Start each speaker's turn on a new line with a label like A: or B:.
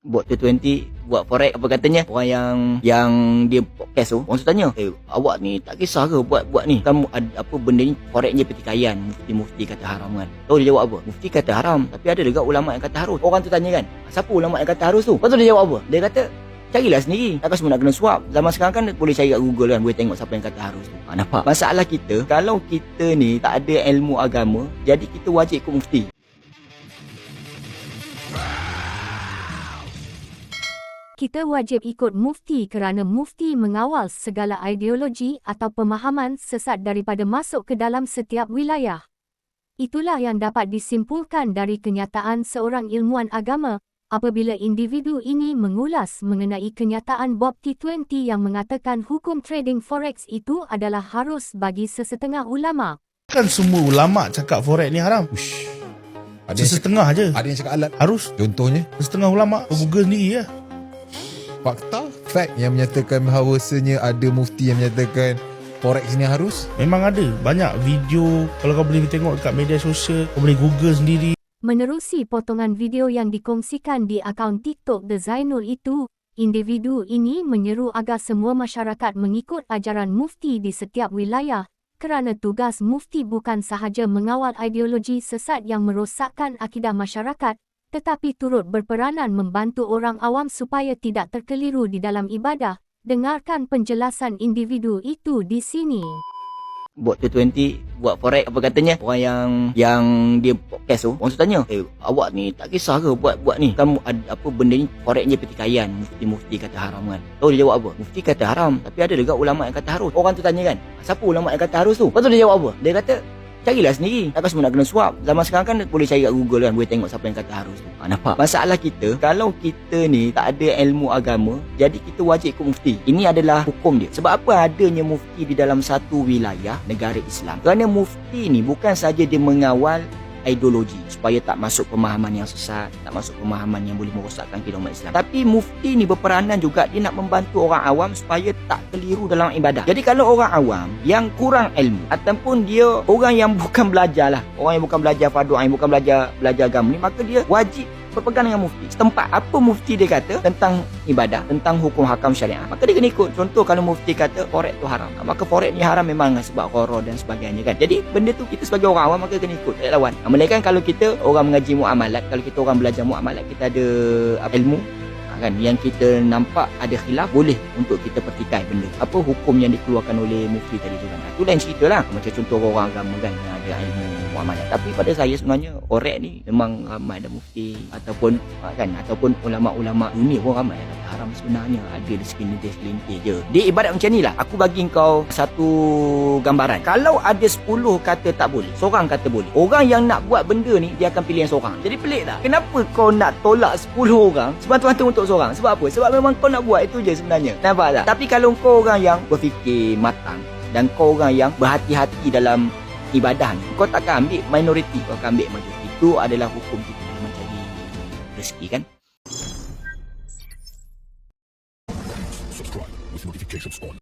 A: buat 2020 buat forex, apa katanya orang yang dia podcast tu, orang tu tanya, awak ni tak kisah ke buat ni, kamu ada apa benda ni forex je pertikaian, mufti kata haram kan. Tahu dia jawab apa? Mufti kata haram, tapi ada juga ulama yang kata harus. Orang tu tanya kan, siapa ulama yang kata harus tu? Lepas tu dia jawab apa? Dia kata carilah sendiri, takkan semua nak kena swap. Zaman sekarang kan boleh cari kat Google kan, boleh tengok siapa yang kata harus tu. Nampak? Masalah kita, kalau kita ni tak ada ilmu agama, jadi kita wajib ikut mufti.
B: Kita wajib ikut mufti kerana mufti mengawal segala ideologi atau pemahaman sesat daripada masuk ke dalam setiap wilayah. Itulah yang dapat disimpulkan dari kenyataan seorang ilmuwan agama apabila individu ini mengulas mengenai kenyataan Bob T20 yang mengatakan hukum trading forex itu adalah harus bagi sesetengah ulama.
C: Kan semua ulama cakap forex ni haram.
D: Ada
C: Sesetengah je.
D: Ada yang cakap alat.
C: Harus.
D: Contohnya,
C: Setengah ulama Google sendiri ya.
D: fakta, fact yang menyatakan bahawasanya ada mufti yang menyatakan forex ni harus.
C: Memang ada banyak video. Kalau kau boleh tengok dekat media sosial, kau boleh Google sendiri.
B: Menerusi potongan video yang dikongsikan di akaun TikTok The Zainul itu, individu ini menyeru agar semua masyarakat mengikut ajaran mufti di setiap wilayah kerana tugas mufti bukan sahaja mengawal ideologi sesat yang merosakkan akidah masyarakat, tetapi turut berperanan membantu orang awam supaya tidak terkeliru di dalam ibadah. Dengarkan penjelasan individu itu di sini.
A: Buat 2020 buat forex, apa katanya orang yang dia podcast tu, orang tu tanya, awak ni tak kisah ke buat ni, kamu ada apa benda ni forex je pertikaian, mufti kata haram kan. Tahu dia jawab apa? Mufti kata haram, tapi ada juga ulama yang kata harus. Orang tu tanya kan, siapa ulama yang kata harus tu? Lepas tu dia jawab apa? Dia kata carilah sendiri, takkan semua nak kena swap. Zaman sekarang kan boleh cari kat Google kan, boleh tengok siapa yang kata harus tu. Nampak? Masalah kita, kalau kita ni tak ada ilmu agama, jadi kita wajib ikut mufti. Ini adalah hukum dia. Sebab apa adanya mufti di dalam satu wilayah negara Islam? Kerana mufti ni bukan saja dia mengawal ideologi supaya tak masuk pemahaman yang sesat, tak masuk pemahaman yang boleh merosakkan kita umat Islam. Tapi mufti ni berperanan juga, dia nak membantu orang awam supaya tak keliru dalam ibadah. Jadi kalau orang awam yang kurang ilmu ataupun dia orang yang bukan belajar lah, orang yang bukan belajar fardu ain, bukan belajar agama ni, maka dia wajib berpegang dengan mufti setempat. Apa mufti dia kata tentang ibadah, tentang hukum hakam syariah, maka dia kena ikut. Contoh kalau mufti kata forex tu haram, maka forex ni haram memang sebab gharar dan sebagainya kan. Jadi benda tu kita sebagai orang awam maka kena ikut, tak lawan. Melainkan kalau kita orang mengaji muamalat, kalau kita orang belajar muamalat, kita ada ilmu kan, yang kita nampak ada khilaf, boleh untuk kita pertikai benda apa hukum yang dikeluarkan oleh mufti tadi tu kan. Itu lain cerita lah, macam contoh orang agama kan yang ada ilmu muamalat. Tapi pada saya sebenarnya forex ni memang ramai ada mufti ataupun kan, ataupun ulama-ulama dunia pun ramai yang kata haram. Sebenarnya ada di segelintir je. Dia ibarat macam ni lah, aku bagi kau satu gambaran. Kalau ada 10 kata tak boleh, seorang kata boleh, orang yang nak buat benda ni dia akan pilih yang seorang. Jadi pelik tak? Kenapa kau nak tolak 10 orang semata-mata untuk seorang? Sebab apa? Sebab memang kau nak buat itu je sebenarnya. Nampak tak? Tapi kalau kau orang yang berfikir matang dan kau orang yang berhati-hati dalam ibadah ni, kau takkan ambil minoriti, kau akan ambil majoriti. Itu adalah hukum kita dalam mencari rezeki kan.
E: Subscribe with notifications on.